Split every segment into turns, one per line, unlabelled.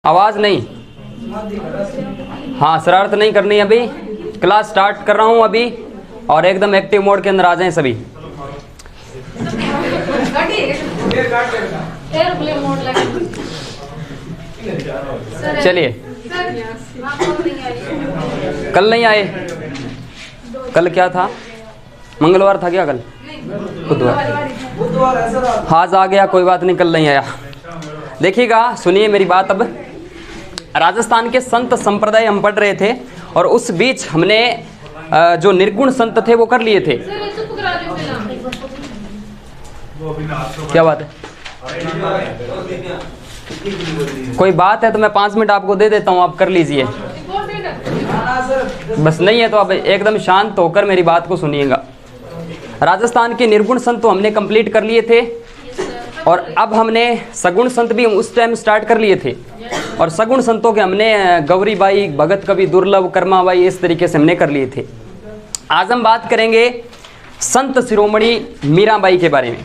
आवाज नहीं। हाँ, शरारत नहीं करनी अभी। क्लास स्टार्ट कर रहा हूँ अभी और एकदम एक्टिव मोड के अंदर आ जाएं सभी। चलिए, कल नहीं आए? कल क्या था? मंगलवार था क्या कल? बुधवार। आज आ गया, कोई बात नहीं, कल नहीं आया। देखिएगा, सुनिए मेरी बात। अब राजस्थान के संत संप्रदाय हम पढ़ रहे थे और उस बीच हमने जो निर्गुण संत थे वो कर लिए थे। क्या बात है? कोई बात है तो मैं 5 मिनट आपको दे देता हूँ, आप कर लीजिए। बस नहीं है तो आप एकदम शांत होकर मेरी बात को सुनिएगा। राजस्थान के निर्गुण संत तो हमने कंप्लीट कर लिए थे और अब हमने सगुण संत भी उस टाइम स्टार्ट कर लिए थे। और सगुण संतों के हमने गौरी बाई, भगत कवि, दुर्लभ, कर्मा बाई, इस तरीके से हमने कर लिए थे। आज हम बात करेंगे संत शिरोमणि मीराबाई के बारे में।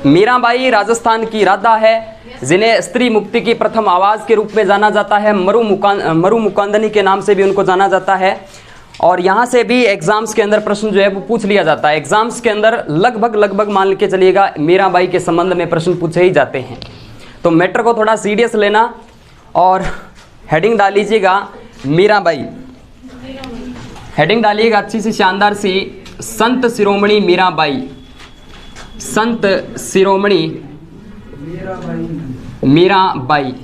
मीराबाई राजस्थान की राधा है, जिन्हें स्त्री मुक्ति की प्रथम आवाज़ के रूप में जाना जाता है। मरु मुकांदनी के नाम से भी उनको जाना जाता है। और यहाँ से भी एग्जाम्स के अंदर प्रश्न जो है वो पूछ लिया जाता है। एग्जाम्स के अंदर लगभग मान के चलिएगा मीराबाई के संबंध में प्रश्न पूछे ही जाते हैं। तो मैटर को थोड़ा सीरियस लेना और हेडिंग डाल लीजिएगा मीराबाई। हेडिंग डालिएगा अच्छी सी शानदार सी, संत शिरोमणि मीराबाई। संत शिरोमणि मीराबाई।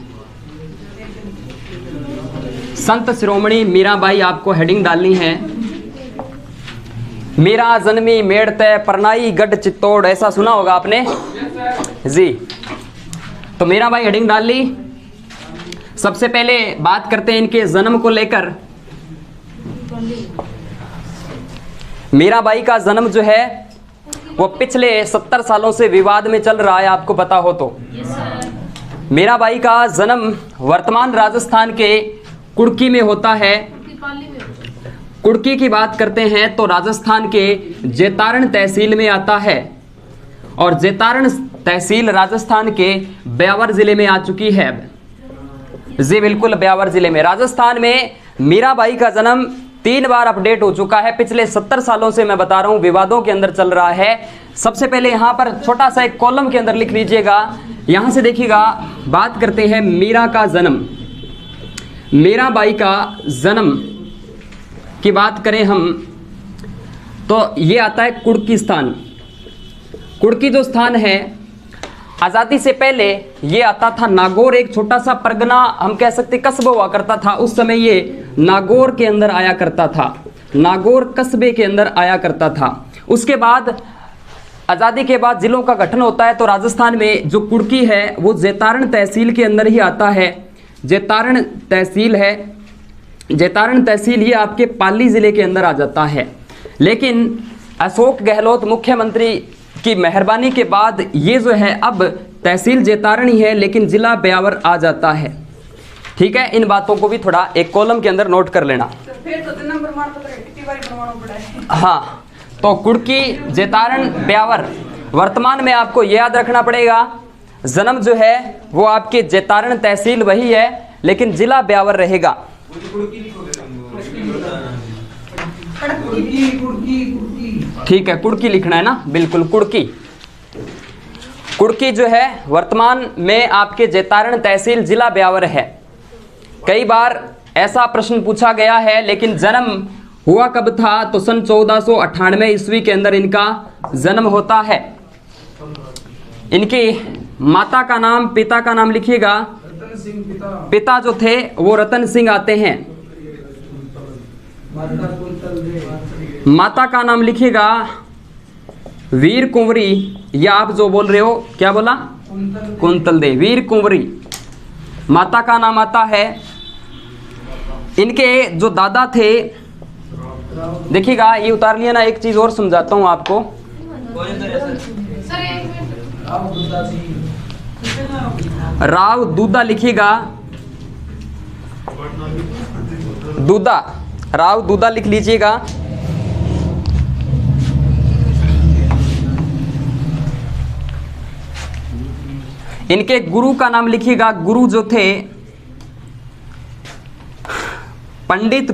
संत शिरोमणि मीराबाई आपको हेडिंग डालनी है। मीरा जन्मी मेड़ तय परनाई गढ़ चित्तौड़, ऐसा सुना होगा आपने जी। तो मीराबाई हेडिंग डाल ली। सबसे पहले बात करते हैं इनके जन्म को लेकर। मीराबाई का जन्म जो है वो पिछले 70 सालों से विवाद में चल रहा है, आपको पता हो तो। मीराबाई का जन्म वर्तमान राजस्थान के कुड़की में होता है। कुड़की की बात करते हैं तो राजस्थान के जेतारण तहसील में आता है और जेतारण तहसील राजस्थान के ब्यावर जिले में आ चुकी है। जी बिल्कुल, ब्यावर जिले में। राजस्थान में मीराबाई का जन्म 3 बार अपडेट हो चुका है। पिछले 70 सालों से मैं बता रहा हूं विवादों के अंदर चल रहा है। सबसे पहले यहां पर छोटा सा एक कॉलम के अंदर लिख लीजिएगा। यहां से देखिएगा, बात करते हैं मीरा का जन्म। मीराबाई का जन्म की बात करें हम तो ये आता है कुड़की स्थान। कुड़की जो स्थान है, आज़ादी से पहले ये आता था नागौर, एक छोटा सा परगना, हम कह सकते कस्बा हुआ करता था। उस समय ये नागौर के अंदर आया करता था, नागौर कस्बे के अंदर आया करता था। उसके बाद आज़ादी के बाद जिलों का गठन होता है तो राजस्थान में जो कुड़की है वो जेतारण तहसील के अंदर ही आता है। जेतारण तहसील है, जेतारण तहसील ये आपके पाली जिले के अंदर आ जाता है। लेकिन अशोक गहलोत मुख्यमंत्री की मेहरबानी के बाद ये जो है अब तहसील जेतारण ही है, लेकिन जिला ब्यावर आ जाता है। ठीक है, इन बातों को भी थोड़ा एक कॉलम के अंदर नोट कर लेना। हाँ, तो कुड़की, जेतारण, ब्यावर। वर्तमान में आपको ये याद रखना पड़ेगा, जन्म जो है वो आपके जेतारण तहसील वही है लेकिन जिला ब्यावर रहेगा। ठीक है, कुड़की लिखना है ना, बिल्कुल कुड़की। कुड़की जो है वर्तमान में आपके जेतारण तहसील जिला ब्यावर है। कई बार ऐसा प्रश्न पूछा गया है, लेकिन जन्म हुआ कब था तो सन 1498 ईस्वी के अंदर इनका जन्म होता है। इनकी माता का नाम, पिता का नाम लिखिएगा। पिता जो थे वो रतन सिंह आते हैं। माता का नाम लिखिएगा वीर कुंवरी, या आप जो बोल रहे हो क्या बोला, कुंतल दे, वीर कुंवरी माता का नाम आता है। इनके जो दादा थे, देखिएगा ये उतार लिया ना, एक चीज और समझाता हूं आपको। राव दूधा लिखिएगा, दूधा, राव दूधा लिख लीजिएगा। इनके गुरु का नाम लिखिएगा, गुरु जो थे पंडित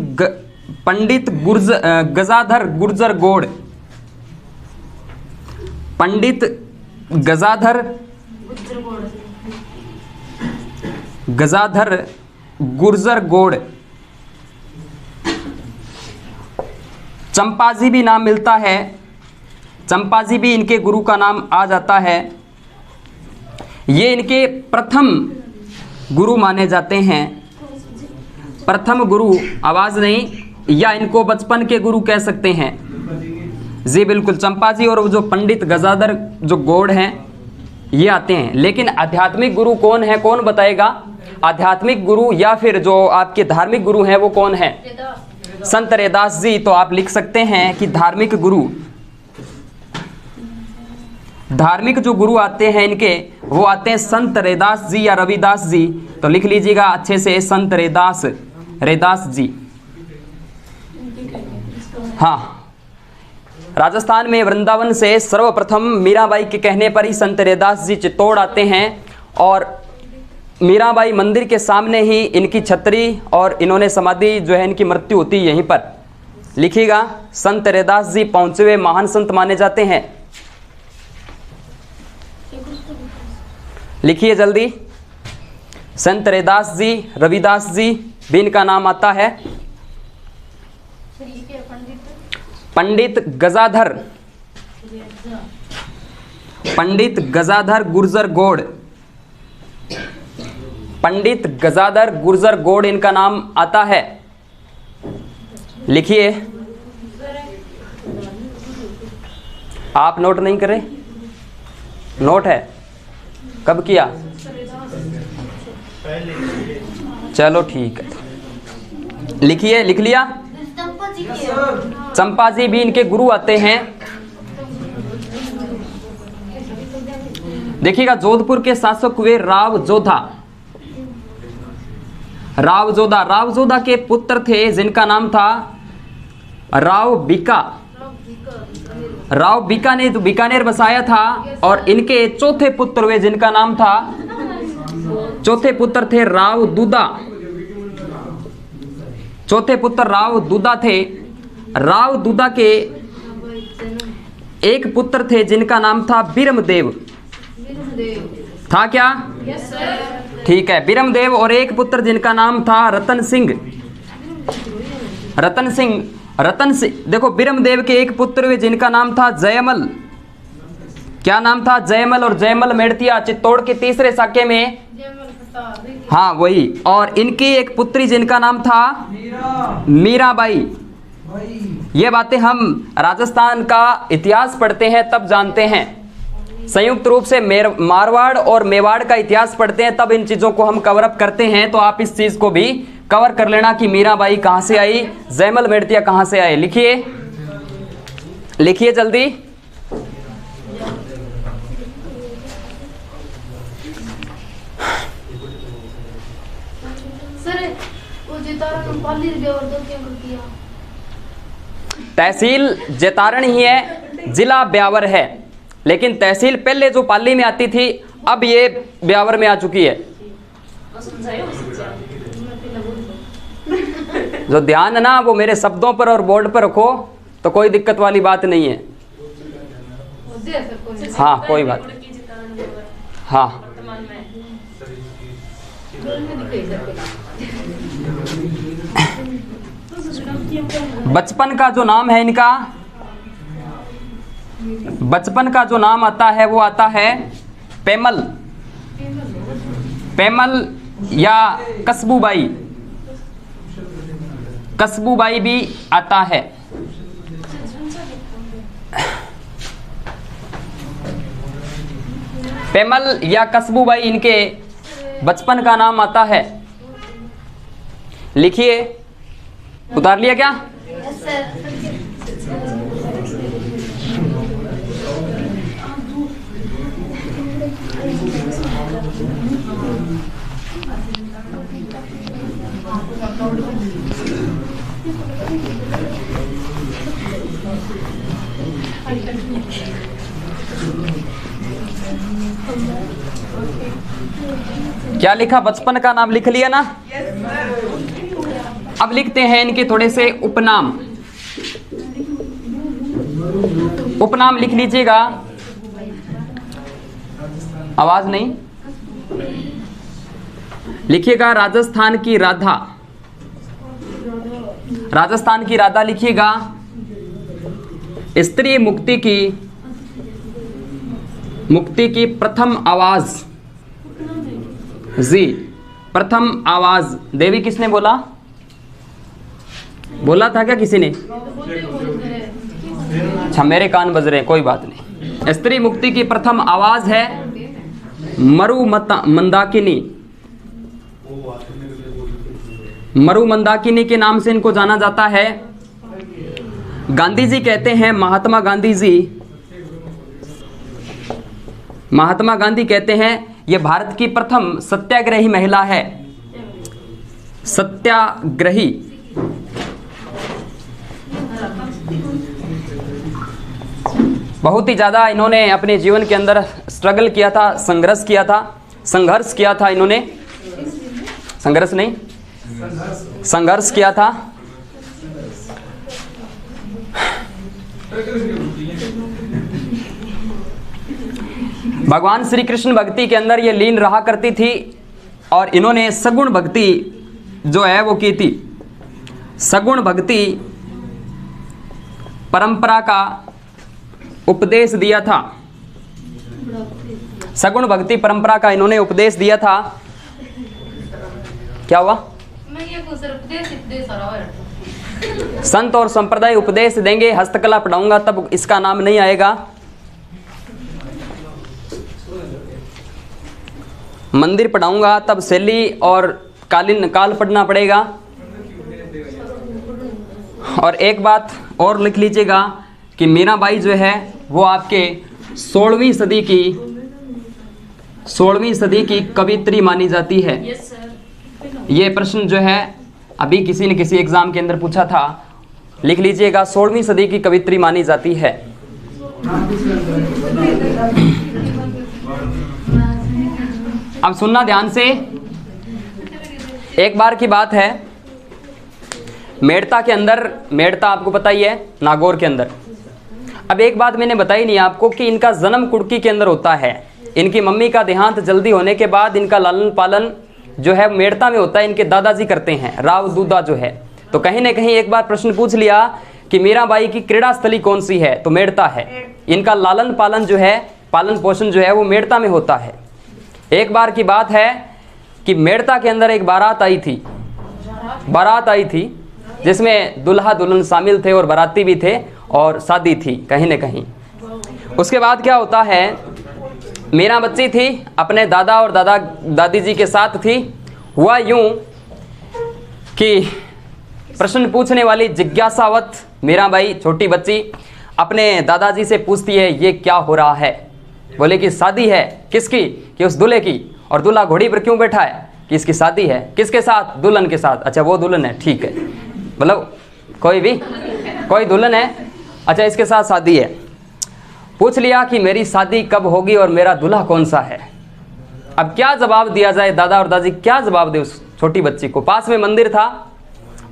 गजाधर गुर्जर गोड़, पंडित गजाधर गुर्जर गोड़। चंपाजी भी नाम मिलता है, चंपाजी भी इनके गुरु का नाम आ जाता है। ये इनके प्रथम गुरु माने जाते हैं। प्रथम गुरु, आवाज नहीं, या इनको बचपन के गुरु कह सकते हैं। जी बिल्कुल, चंपाजी और जो पंडित गजाधर जो गोड़ हैं ये आते हैं। लेकिन आध्यात्मिक गुरु कौन है, कौन बताएगा? आध्यात्मिक गुरु या फिर जो आपके धार्मिक गुरु हैं वो कौन है? संत रैदास जी। तो आप लिख सकते हैं कि धार्मिक गुरु, धार्मिक जो गुरु आते हैं इनके, वो आते हैं संत रैदास जी या रविदास जी। तो लिख लीजिएगा अच्छे से, संत रैदास जी। हाँ, राजस्थान में वृंदावन से सर्वप्रथम मीराबाई के कहने पर ही संत रैदास जी चित्तौड़ आते हैं और मीराबाई मंदिर के सामने ही इनकी छतरी और इन्होंने समाधि जो है इनकी मृत्यु होती है यहीं पर। लिखिएगा, संत रैदास जी पहुंचे हुए महान संत माने जाते हैं। लिखिए जल्दी, संत रैदास जी, रविदास जी भी इनका नाम आता है। पंडित गजाधर गुर्जर गोड़, पंडित गजाधर गुर्जर गोड़ इनका नाम आता है। लिखिए, आप नोट नहीं करें? नोट है, कब किया? चलो ठीक है, लिखिए। लिख लिया? चंपाजी भी इनके गुरु आते हैं। देखिएगा, जोधपुर के शासक हुए राव जोधा के पुत्र थे जिनका नाम था राव बीका ने तो बीकानेर बसाया था। और इनके चौथे पुत्र हुए जिनका नाम था, चौथे पुत्र थे राव दूदा। चौथे पुत्र राव दूदा थे। राव दूदा के एक पुत्र थे जिनका नाम था बिरमदेव। था क्या? ठीक है, बिरमदेव। और एक पुत्र जिनका नाम था रतन सिंह। देखो, बिरमदेव के एक पुत्र हुए जिनका नाम था जयमल। क्या नाम था? जयमल। और जयमल मेड़तिया चित्तौड़ के तीसरे साके में, हाँ वही। और इनकी एक पुत्री जिनका नाम था मीराबाई। ये बातें हम राजस्थान का इतिहास पढ़ते हैं तब जानते हैं। संयुक्त रूप से मारवाड़ और मेवाड़ का इतिहास पढ़ते हैं तब इन चीजों को हम कवर अप करते हैं। तो आप इस चीज को भी कवर कर लेना कि मीराबाई कहां से आई, जयमल मेड़तिया कहां से आए। लिखिए, लिखिए जल्दी। तहसील जैतारण ही है, जिला ब्यावर है। लेकिन तहसील पहले जो पाली में आती थी, अब ये ब्यावर में आ चुकी है। जो ध्यान है ना वो मेरे शब्दों पर और बोर्ड पर रखो, तो कोई दिक्कत वाली बात नहीं है। हाँ कोई बात, हाँ बचपन का जो नाम है इनका, बचपन का जो नाम आता है वो आता है पेमल। पेमल या कस्बूबाई, कस्बूबाई भी आता है। पेमल या कस्बूबाई इनके बचपन का नाम आता है। लिखिए, उतार लिया क्या? क्या लिखा? बचपन का नाम लिख लिया ना? अब लिखते हैं इनके थोड़े से उपनाम। उपनाम लिख लीजिएगा। आवाज नहीं, लिखिएगा राजस्थान की राधा। राजस्थान की राधा लिखिएगा। स्त्री मुक्ति की प्रथम आवाज जी, प्रथम आवाज देवी किसने बोला? बोला था क्या किसी ने? अच्छा, मेरे कान बज रहे हैं, कोई बात नहीं। स्त्री मुक्ति की प्रथम आवाज है मंदाकिनी। मंदाकिनी के नाम से इनको जाना जाता है। गांधी जी कहते हैं, महात्मा गांधी कहते हैं ये भारत की प्रथम सत्याग्रही महिला है। सत्याग्रही। बहुत ही ज़्यादा इन्होंने अपने जीवन के अंदर स्ट्रगल किया था, संघर्ष किया था इन्होंने। संघर्ष किया था। भगवान श्री कृष्ण भक्ति के अंदर ये लीन रहा करती थी और इन्होंने सगुण भक्ति जो है वो की थी। सगुण भक्ति परंपरा का उपदेश दिया था। सगुण भक्ति परंपरा का इन्होंने उपदेश दिया था। क्या हुआ? संत और संप्रदाय उपदेश देंगे, हस्तकला पढ़ाऊंगा तब इसका नाम नहीं आएगा। मंदिर पढ़ाऊंगा तब शैली और काल पढ़ना पड़ेगा। और एक बात और लिख लीजिएगा कि मीराबाई जो है वो आपके 16वीं सदी की कवियत्री मानी जाती है। ये प्रश्न जो है अभी किसी ने किसी एग्जाम के अंदर पूछा था, लिख लीजिएगा 16वीं सदी की कवियत्री मानी जाती है। अब सुनना ध्यान से, एक बार की बात है, मेड़ता के अंदर, मेड़ता आपको पता ही है नागौर के अंदर। अब एक बात मैंने बताई नहीं आपको कि इनका जन्म कुड़की के अंदर होता है। इनकी मम्मी का देहांत जल्दी होने के बाद इनका लालन पालन जो है मेड़ता में होता है, इनके दादाजी करते हैं, राव दूदा जो है। तो कहीं ना कहीं एक बार प्रश्न पूछ लिया कि मीराबाई की क्रीड़ा स्थली कौन सी है, तो मेड़ता है। इनका लालन पालन जो है, पालन पोषण जो है वो मेड़ता में होता है। एक बार की बात है कि मेड़ता के अंदर एक बारात आई थी जिसमें दुल्हा दुल्हन शामिल थे और बाराती भी थे और शादी थी कहीं न कहीं। उसके बाद क्या होता है, मीरा बच्ची थी, अपने दादा और दादी जी के साथ थी। हुआ यूं कि प्रश्न पूछने वाली जिज्ञासावत मीराबाई छोटी बच्ची अपने दादाजी से पूछती है ये क्या हो रहा है। बोले कि शादी है। किसकी? कि उस दूल्हे की। और दूल्हा घोड़ी पर क्यों बैठा है? कि इसकी शादी है। किसके साथ? दुल्हन के साथ। अच्छा वो दुल्हन है, ठीक है, मतलब कोई दुल्हन है, अच्छा इसके साथ शादी है। पूछ लिया कि मेरी शादी कब होगी और मेरा दूल्हा कौन सा है। अब क्या जवाब दिया जाए, दादा और दादी क्या जवाब दे उस छोटी बच्ची को। पास में मंदिर था,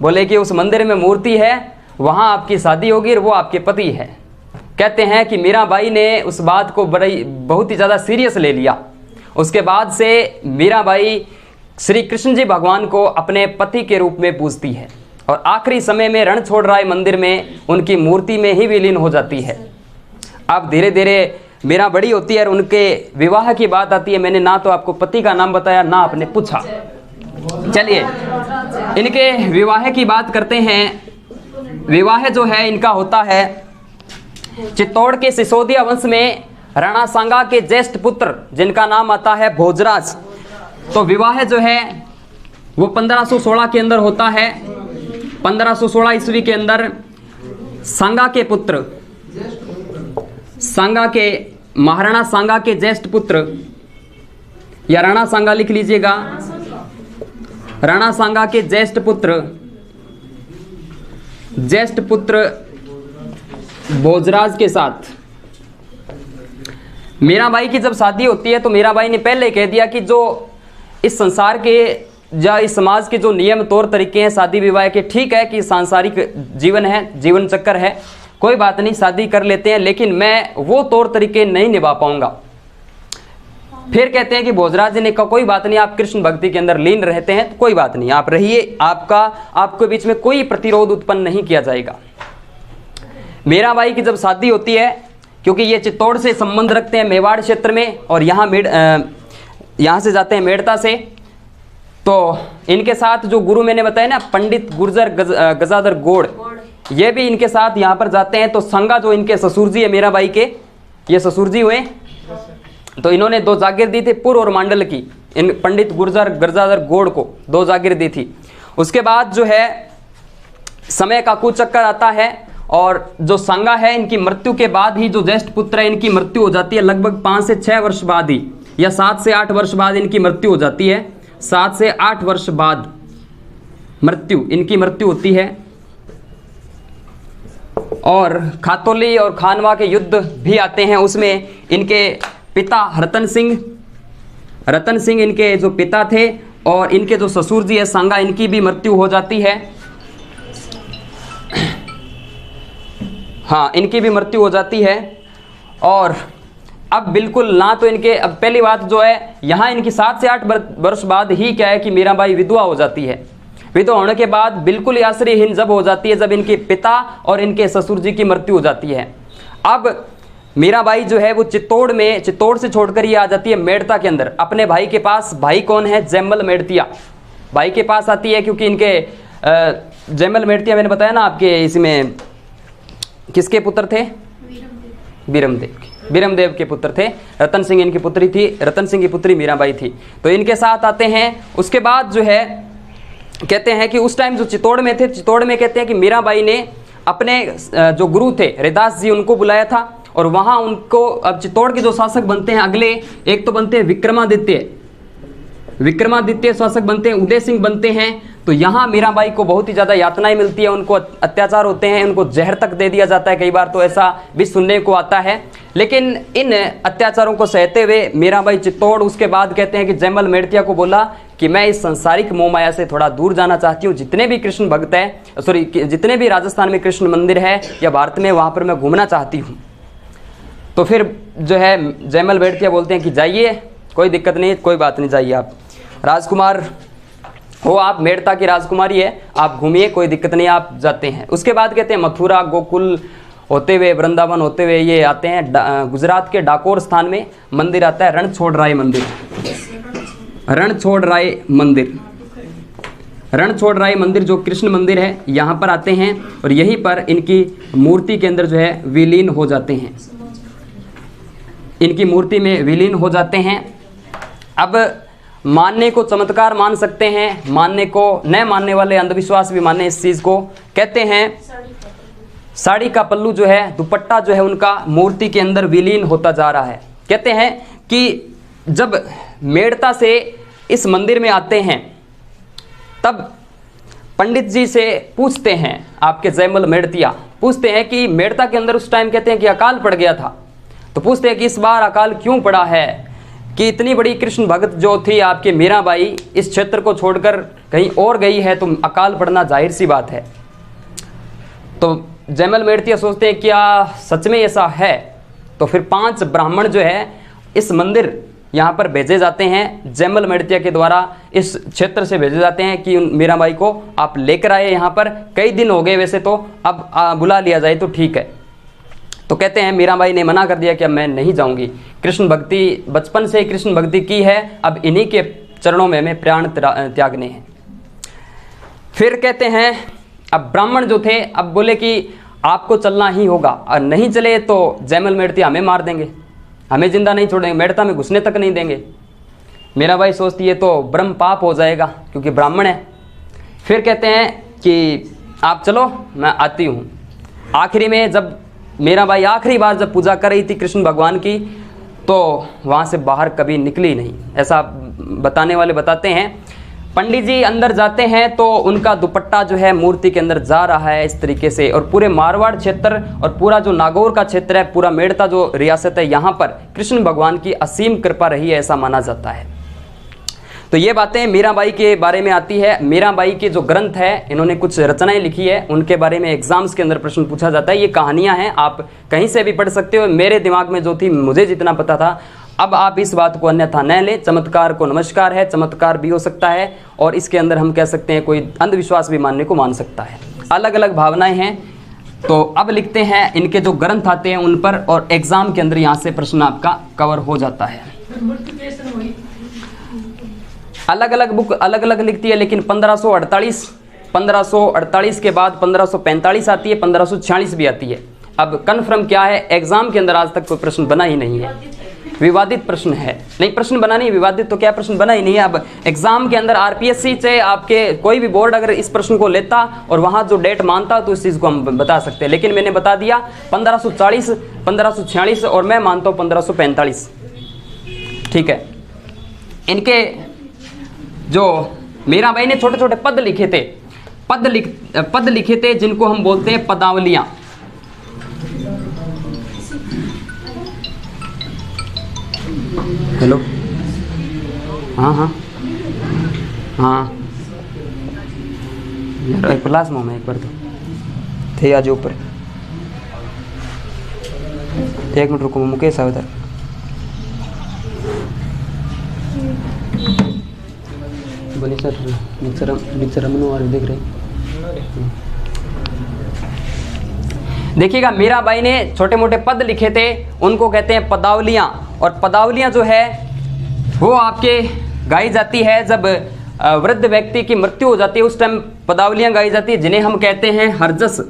बोले कि उस मंदिर में मूर्ति है, वहाँ आपकी शादी होगी और वो आपके पति है। कहते हैं कि मीराबाई ने उस बात को बहुत ही ज़्यादा सीरियस ले लिया। उसके बाद से मीराबाई श्री कृष्ण जी भगवान को अपने पति के रूप में पूजती है और आखिरी समय में रण छोड़ राय मंदिर में उनकी मूर्ति में ही विलीन हो जाती है। अब धीरे धीरे मीरा बड़ी होती है और उनके विवाह की बात आती है। मैंने ना तो आपको पति का नाम बताया ना आपने पूछा। चलिए इनके विवाह की बात करते हैं। विवाह जो है इनका होता है चित्तौड़ के सिसोदिया वंश में राणा सांगा के ज्येष्ठ पुत्र जिनका नाम आता है भोजराज। तो विवाह जो है वो 1516 के अंदर होता है। 1516 ईस्वी के अंदर सांगा के पुत्र, सांगा के महाराणा सांगा के ज्येष्ठ पुत्र या राणा सांगा लिख लीजिएगा, राणा सांगा के ज्येष्ठ पुत्र भोजराज के साथ मीराबाई की जब शादी होती है तो मीराबाई ने पहले कह दिया कि जो इस संसार के या इस समाज के जो नियम तौर तरीके हैं शादी विवाह के, ठीक है कि सांसारिक जीवन है, जीवन चक्कर है, कोई बात नहीं, शादी कर लेते हैं, लेकिन मैं वो तौर तरीके नहीं निभा पाऊंगा। फिर कहते हैं कि भोजराज जी ने कहा कोई बात नहीं, आप कृष्ण भक्ति के अंदर लीन रहते हैं तो कोई बात नहीं, आप रहिए, आपके बीच में कोई प्रतिरोध उत्पन्न नहीं किया जाएगा। मीराबाई की जब शादी होती है, क्योंकि ये चित्तौड़ से संबंध रखते हैं मेवाड़ क्षेत्र में, और यहाँ से जाते हैं मेड़ता से, तो इनके साथ जो गुरु मैंने बताया ना पंडित गुर्जर गजाधर गोड़, ये भी इनके साथ यहाँ पर जाते हैं। तो संगा जो इनके ससुर जी है मीराबाई के, ये ससुर जी हुए, तो इन्होंने 2 जागीर दी थी पूर्व और मांडल की, इन पंडित गुर्जर गजाधर गोड़ को 2 जागीर दी थी। उसके बाद जो है समय का कुचक्कर आता है, और जो संगा है इनकी मृत्यु के बाद ही जो ज्येष्ठ पुत्र है इनकी मृत्यु हो जाती है, लगभग 5 से 6 वर्ष बाद ही, या 7 से 8 वर्ष बाद इनकी मृत्यु हो जाती है। 7 से 8 वर्ष बाद इनकी मृत्यु होती है। और खातौली और खानवा के युद्ध भी आते हैं, उसमें इनके पिता रतन सिंह इनके जो पिता थे, और इनके जो ससुर जी है सांगा, इनकी भी मृत्यु हो जाती है। हाँ, इनकी भी मृत्यु हो जाती है। और अब बिल्कुल ना तो इनके, अब पहली बात जो है यहाँ इनकी 7 से 8 वर्ष बाद ही क्या है कि मीराबाई विधवा हो जाती है। विधवा होने के बाद बिल्कुल आश्रयहीन जब हो जाती है, जब इनके पिता और इनके ससुर जी की मृत्यु हो जाती है। अब मीराबाई जो है वो चित्तौड़ से छोड़कर ये आ जाती है मेड़ता के अंदर अपने भाई के पास। भाई कौन है? जयमल मेड़तिया भाई के पास आती है, क्योंकि इनके जयमल मेड़तिया मैंने बताया ना आपके, इसमें किसके पुत्र थे? बीरमदेव के पुत्र थे। रतन सिंह इनकी पुत्री थी, रतन सिंह की पुत्री मीराबाई थी। तो इनके साथ आते हैं। उसके बाद जो है कहते हैं कि उस टाइम जो चित्तौड़ में थे, चित्तौड़ में कहते हैं कि मीराबाई ने अपने जो गुरु थे हरिदास जी, उनको बुलाया था, और वहाँ उनको, अब चित्तौड़ के जो शासक बनते हैं अगले, एक तो बनते हैं विक्रमादित्य शासक बनते हैं, उदय सिंह बनते हैं। तो यहाँ मीराबाई को बहुत ही ज़्यादा यातनाएं मिलती है, उनको अत्याचार होते हैं, उनको जहर तक दे दिया जाता है कई बार, तो ऐसा भी सुनने को आता है। लेकिन इन अत्याचारों को सहते हुए मीराबाई चित्तौड़, उसके बाद कहते हैं कि जयमल मेड़तिया को बोला कि मैं इस संसारिक मोह माया से थोड़ा दूर जाना चाहती हूँ, जितने भी कृष्ण भक्त है, जितने भी राजस्थान में कृष्ण मंदिर है या भारत में, वहाँ पर मैं घूमना चाहती हूँ। तो फिर जो है जयमल मेड़तिया बोलते हैं कि जाइए, कोई दिक्कत नहीं, कोई बात नहीं, जाइए, आप राजकुमार हो, आप मेड़ता की राजकुमारी है, आप घूमिए, कोई दिक्कत नहीं, आप जाते हैं। उसके बाद कहते हैं मथुरा गोकुल होते हुए, वृंदावन होते हुए ये आते हैं गुजरात के डाकोर स्थान में मंदिर आता है, रणछोड़राय मंदिर जो कृष्ण मंदिर है, यहाँ पर आते हैं, और यहीं पर इनकी मूर्ति के अंदर जो है विलीन हो जाते हैं, इनकी मूर्ति में विलीन हो जाते हैं। अब मानने को चमत्कार मान सकते हैं, मानने को न मानने वाले अंधविश्वास भी माने इस चीज़ को। कहते हैं साड़ी का पल्लू जो है, दुपट्टा जो है उनका मूर्ति के अंदर विलीन होता जा रहा है। कहते हैं कि जब मेड़ता से इस मंदिर में आते हैं, तब पंडित जी से पूछते हैं, आपके जयमल मेड़तिया पूछते हैं कि मेड़ता के अंदर उस टाइम कहते हैं कि अकाल पड़ गया था, तो पूछते हैं कि इस बार अकाल क्यों पड़ा है, कि इतनी बड़ी कृष्ण भक्त जो थी आपके मीराबाई इस क्षेत्र को छोड़कर कहीं और गई है, तो अकाल पड़ना जाहिर सी बात है। तो जयमल मेड़तिया सोचते हैं क्या सच में ऐसा है? तो फिर 5 ब्राह्मण जो है इस मंदिर यहाँ पर भेजे जाते हैं, जयमल मेड़तिया के द्वारा इस क्षेत्र से भेजे जाते हैं कि मीराबाई को आप लेकर आए यहाँ पर, कई दिन हो गए वैसे तो, अब बुला लिया जाए तो ठीक है। तो कहते हैं मीराबाई ने मना कर दिया कि अब मैं नहीं जाऊंगी, कृष्ण भक्ति, बचपन से ही कृष्ण भक्ति की है, अब इन्हीं के चरणों में हमें प्राण त्यागने हैं। फिर कहते हैं अब ब्राह्मण जो थे अब बोले कि आपको चलना ही होगा, और नहीं चले तो जयमल मेड़तिया हमें मार देंगे, हमें जिंदा नहीं छोड़ेंगे, मेड़ता में घुसने तक नहीं देंगे। मीराबाई सोचती है तो ब्रह्म पाप हो जाएगा क्योंकि ब्राह्मण है। फिर कहते हैं कि आप चलो, मैं आती हूँ। आखिरी में जब मीराबाई आखिरी बार जब पूजा कर रही थी कृष्ण भगवान की, तो वहाँ से बाहर कभी निकली नहीं, ऐसा बताने वाले बताते हैं। पंडित जी अंदर जाते हैं तो उनका दुपट्टा जो है मूर्ति के अंदर जा रहा है इस तरीके से, और पूरे मारवाड़ क्षेत्र और पूरा जो नागौर का क्षेत्र है, पूरा मेड़ता जो रियासत है, यहाँ पर कृष्ण भगवान की असीम कृपा रही है, ऐसा माना जाता है। तो ये बातें मीराबाई के बारे में आती है। मीराबाई के जो ग्रंथ है, इन्होंने कुछ रचनाएं लिखी है, उनके बारे में एग्जाम्स के अंदर प्रश्न पूछा जाता है। ये कहानियां हैं, आप कहीं से भी पढ़ सकते हो। मेरे दिमाग में जो थी, मुझे जितना पता था, अब आप इस बात को अन्यथा न लें। चमत्कार को नमस्कार है, चमत्कार भी हो सकता है, और इसके अंदर हम कह सकते हैं कोई अंधविश्वास भी मानने को मान सकता है। अलग अलग भावनाएं हैं। तो अब लिखते हैं इनके जो ग्रंथ आते हैं उन पर, और एग्जाम के अंदर यहाँ से प्रश्न आपका कवर हो जाता है। अलग अलग बुक अलग अलग लिखती है, लेकिन 1548 के बाद 1545 आती है, 1546 भी आती है। अब कन्फर्म क्या है, एग्जाम के अंदर आज तक कोई प्रश्न बना ही नहीं है। विवादित प्रश्न है, नहीं प्रश्न बना नहीं, विवादित तो क्या प्रश्न बना ही नहीं है। अब एग्जाम के अंदर आरपीएससी से आपके कोई भी बोर्ड अगर इस प्रश्न को लेता और वहां जो डेट मानता तो इस चीज को हम बता सकते हैं, लेकिन मैंने बता दिया 1540, 1546 और मैं मानता हूं 1545। ठीक है। इनके जो मीराबाई ने छोटे छोटे पद लिखे थे, पद लिखे थे जिनको हम बोलते हैं पदावलियां। हेलो, हाँ हाँ हाँ यार, क्लास में एक बार तो थे आज ऊपर। 1 मिनट रुको, मुकेश है उधर। बोलिए सर, नीचे रमनू और देख रहे। देखिएगा, मीराबाई ने छोटे मोटे पद लिखे थे, उनको कहते हैं पदावलियां। और पदावलियां जो है वो आपके गाई जाती है जब वृद्ध व्यक्ति की मृत्यु हो जाती है, उस टाइम पदावलियां गाई जाती है, जिन्हें हम कहते हैं हरजस।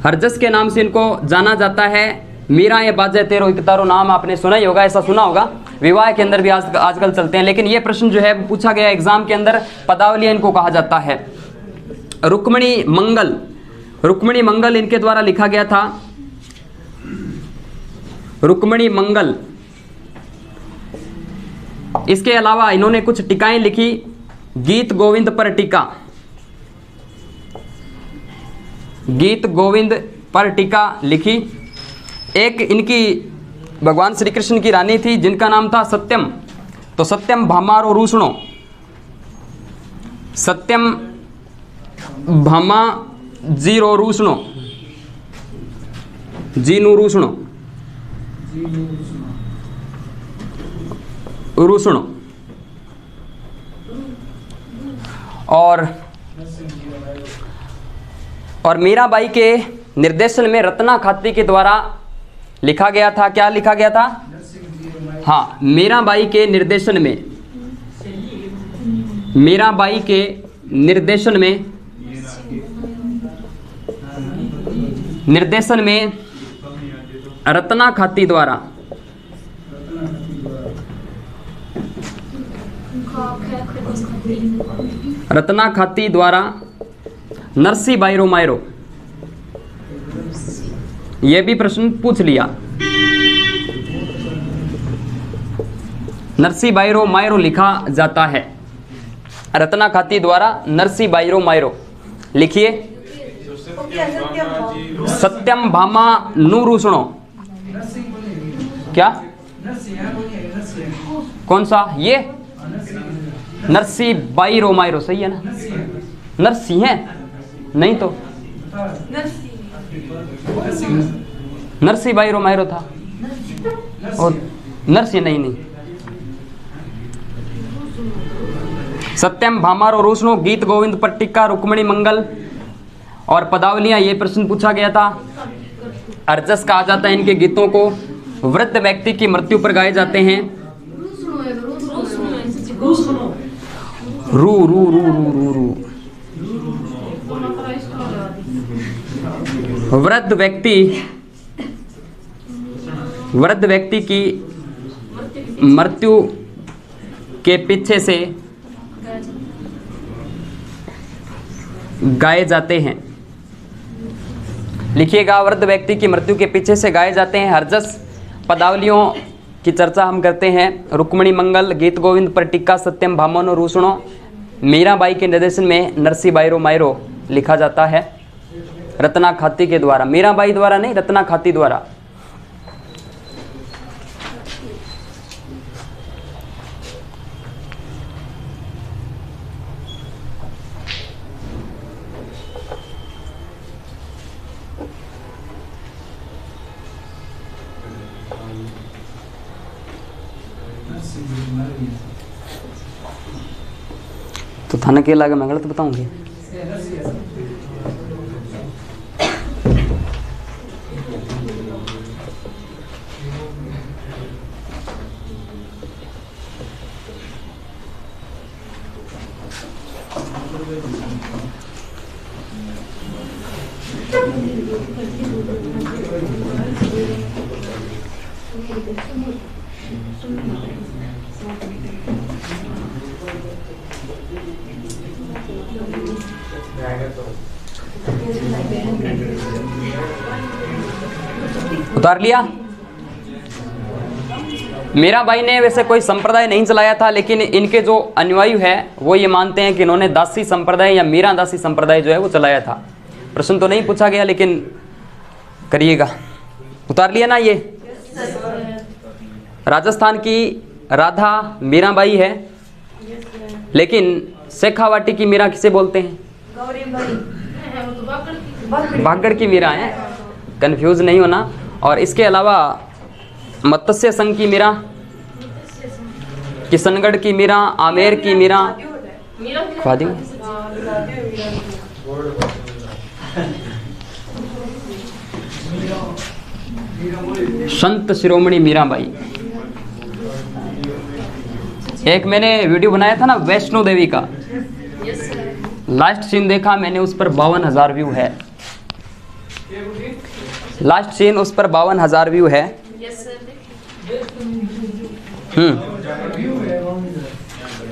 हरजस के नाम से इनको जाना जाता है। मीरा ये बाजे तेरो इकतारो नाम आपने सुना ही होगा, ऐसा सुना होगा। विवाह के अंदर भी आजकल चलते हैं, लेकिन ये प्रश्न जो है पूछा गया एग्जाम के अंदर, पदावलियां इनको कहा जाता है। रुक्मिणी मंगल इनके द्वारा लिखा गया था। रुक्मिणी मंगल। इसके अलावा इन्होंने कुछ टीकाएं लिखी। गीत गोविंद पर टीका, गीत गोविंद पर टीका लिखी। एक इनकी भगवान श्री कृष्ण की रानी थी जिनका नाम था सत्यम। तो सत्यम भामारो रूषणो, सत्यम भामा जीरो रूषणो, जीनु रूषणो, रूषणो। और मीराबाई के निर्देशन में रत्ना खाती के द्वारा लिखा गया था। क्या लिखा गया था? हाँ, मीराबाई के निर्देशन में, मीराबाई के निर्देशन में रत्ना खाती द्वारा नरसी बायरो मायरो, यह भी प्रश्न पूछ लिया। नरसी बायरो मायरो लिखा जाता है। रत्ना खाती द्वारा नरसी बायरो मायरो लिखिए। सत्यम भामा नूरूषणो, क्या कौन सा? ये नरसी बायरो मायरो सही है ना? नरसी है नहीं तो नरसी बायरो मायरो था, और नरसी नहीं। सत्यम भामारो रूषणो, गीत गोविंद पर टीका, रुक्मिणी मंगल और पदावलियां, ये प्रश्न पूछा गया था। अर्जस कहा जाता है इनके गीतों को। वृद्ध व्यक्ति की मृत्यु पर गाए जाते हैं। रू रू रू रू रू रू। वृद्ध व्यक्ति की मृत्यु के पीछे से गाए जाते हैं। लिखिएगा, वृद्ध व्यक्ति की मृत्यु के पीछे से गाए जाते हैं हरजस। पदावलियों की चर्चा हम करते हैं। रुक्मिणी मंगल, गीत गोविंद पर टीका, सत्यम भामानो रूषणो, मीराबाई के निर्देशन में नरसी बायरो मायरो लिखा जाता है रत्ना खाती के द्वारा। मीराबाई द्वारा नहीं, रत्ना खाती द्वारा। तो थाना के लगा मैं गलत बताऊंगी। उतार लिया। मीरा बाई ने वैसे कोई संप्रदाय नहीं चलाया था, लेकिन इनके जो अनुयायी है वो ये मानते हैं कि इन्होंने दासी संप्रदाय या मीरा दासी संप्रदाय जो है वो चलाया था। प्रश्न तो नहीं पूछा गया, लेकिन करिएगा। उतार लिया ना। ये राजस्थान की राधा मीराबाई है, लेकिन शेखावाटी की मीरा किसे बोलते हैं? बागड़ की मीरा है, कंफ्यूज नहीं होना। और इसके अलावा मत्स्य संघ की मीरा, किशनगढ़ की मीरा, आमेर की मीरा, ख्वादी, संत शिरोमणि मीराबाई। एक मैंने वीडियो बनाया था ना वैष्णो देवी का, लास्ट सीन देखा मैंने, उस पर 52,000 व्यू है। लास्ट सीन उस पर 52,000 व्यू है।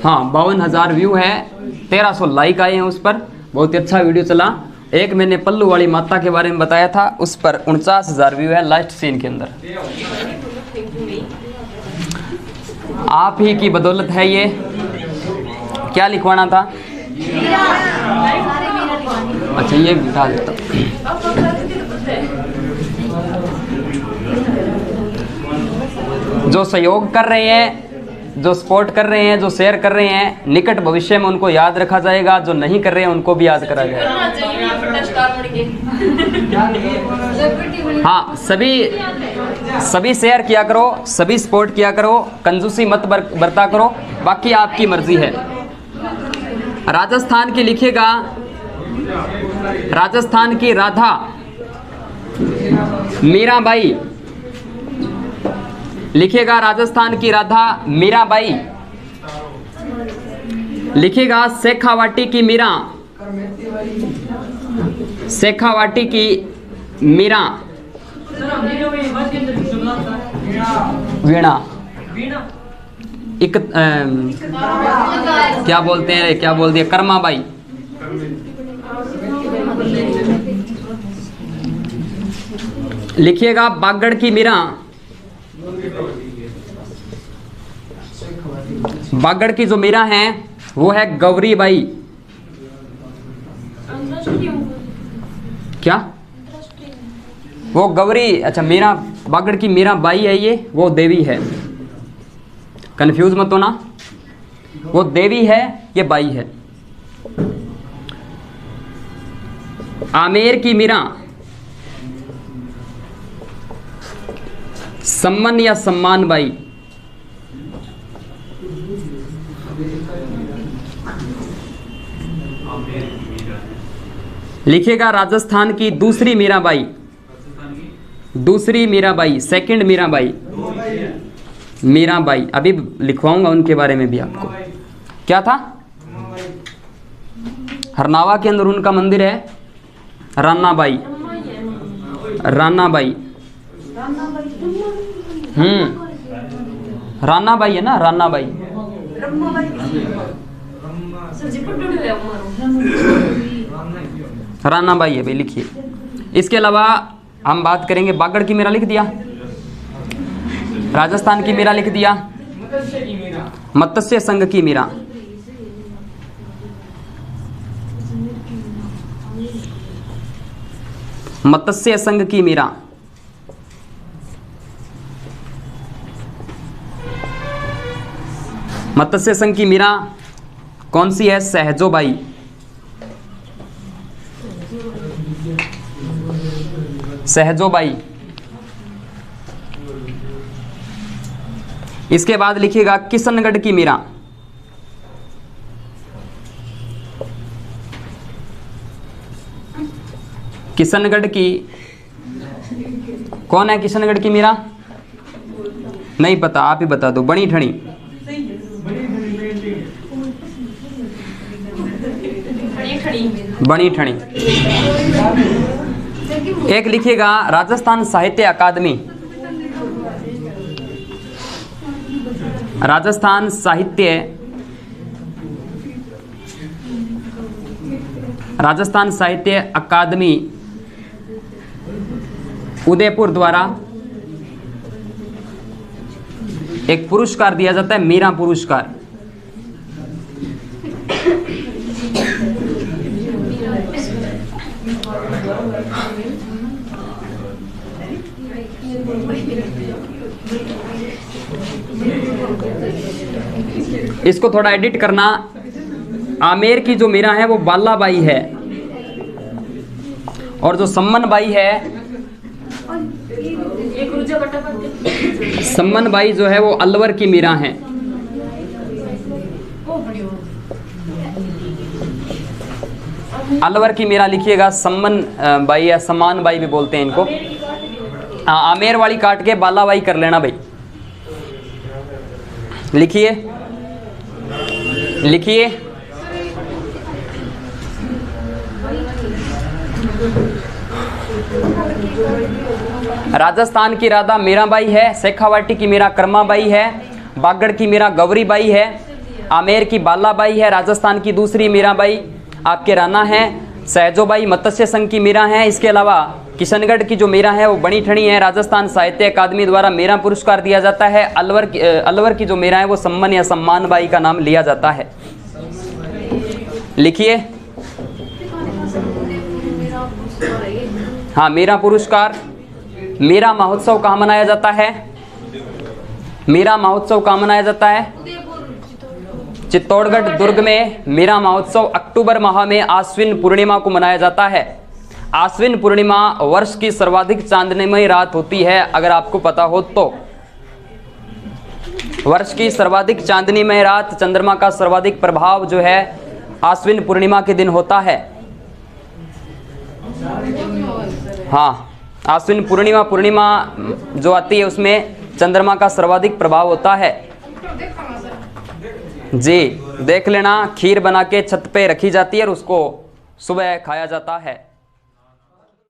हाँ 52,000 व्यू है, 1300 लाइक आए हैं उस पर। बहुत ही अच्छा वीडियो चला। एक मैंने पल्लू वाली माता के बारे में बताया था, उस पर 49,000 व्यू है लास्ट सीन के अंदर। आप ही की बदौलत है ये। क्या लिखवाना था? अच्छा ये बिठा देता। जो सहयोग कर रहे हैं, जो सपोर्ट कर रहे हैं, जो शेयर कर रहे हैं, निकट भविष्य में उनको याद रखा जाएगा। जो नहीं कर रहे हैं उनको भी याद करा जाएगा। हाँ सभी शेयर किया करो, सभी सपोर्ट किया करो, कंजूसी मत बरता करो, बाकी आपकी मर्जी है। राजस्थान की लिखिएगा, राजस्थान की राधा मीराबाई लिखिएगा, राजस्थान की राधा मीराबाई लिखिएगा। शेखावाटी की मीरा, शेखावाटी की मीरा, वीणा, क्या बोलते हैं, क्या बोल दिया, कर्माबाई। लिखिएगा बागड़ की मीरा, बागड़ की जो मीरा है वो है गौरीबाई। क्या वो गौरी, अच्छा मीरा, बागड़ की मीरा बाई है, ये वो देवी है। कंफ्यूज मत होना, वो देवी है, ये बाई है। आमेर की मीरा, सम्मान या सम्मान बाई। लिखिएगा राजस्थान की दूसरी मीराबाई, दूसरी मीराबाई, सेकंड मीराबाई, मीराबाई। अभी लिखवाऊंगा उनके बारे में भी आपको। क्या था? हरनावा के अंदर उनका मंदिर है, रानाबाई, रानाबाई। रानाबाई है ना, रानाबाई। रानाबाई है भाई, लिखिए। इसके अलावा हम बात करेंगे, बागड़ की मीरा लिख दिया, राजस्थान की मीरा लिख दिया, मत्स्य संघ की मीरा, मत्स्य संघ की मीरा, मत्स्य संघ की मीरा कौन सी है? सहजोबाई। सहजोबाई। इसके बाद लिखिएगा किशनगढ़ की मीरा, किशनगढ़ की, कौन है किशनगढ़ की मीरा? नहीं पता, आप ही बता दो। बणी ठणी, बणी ठणी। एक लिखिएगा राजस्थान साहित्य अकादमी, राजस्थान साहित्य, राजस्थान साहित्य अकादमी उदयपुर द्वारा एक पुरस्कार दिया जाता है, मीरा पुरस्कार। इसको थोड़ा एडिट करना। आमेर की जो मीरा है वो बालाबाई है, और जो सम्मन बाई है, सम्मन बाई जो है वो अलवर की मीरा है। अलवर की मीरा लिखिएगा, सम्मन बाई या सम्मान बाई भी बोलते हैं इनको। आमेर वाली काट के बालाबाई कर लेना भाई। लिखिए लिखिए, राजस्थान की राधा मीराबाई है, शेखावाटी की मीरा कर्माबाई है, बागड़ की मीरा गौरीबाई है, आमेर की बालाबाई है, राजस्थान की दूसरी मीराबाई आपके राणा है, सहजोबाई मत्स्य संघ की मीरा है। इसके अलावा किशनगढ़ की जो मीरा है वो बणी ठणी है। राजस्थान साहित्य अकादमी द्वारा मीरा पुरस्कार दिया जाता है। अलवर की जो मीरा है वो सम्मन या सम्मान बाई का नाम लिया जाता है। लिखिए, हाँ, मीरा पुरस्कार। मीरा महोत्सव कहाँ मनाया जाता है? मीरा महोत्सव कहाँ मनाया जाता है? चित्तौड़गढ़ दुर्ग में मीरा महोत्सव अक्टूबर माह में आश्विन पूर्णिमा को मनाया जाता है। आश्विन पूर्णिमा वर्ष की सर्वाधिक चांदनीमय रात होती है, अगर आपको पता हो तो। वर्ष की सर्वाधिक चांदनीमय रात, चंद्रमा का सर्वाधिक प्रभाव जो है आश्विन पूर्णिमा के दिन होता है। हाँ, आश्विन पूर्णिमा जो आती है उसमें चंद्रमा का सर्वाधिक प्रभाव होता है। जी, देख लेना, खीर बना के छत पे रखी जाती है और उसको सुबह खाया जाता है।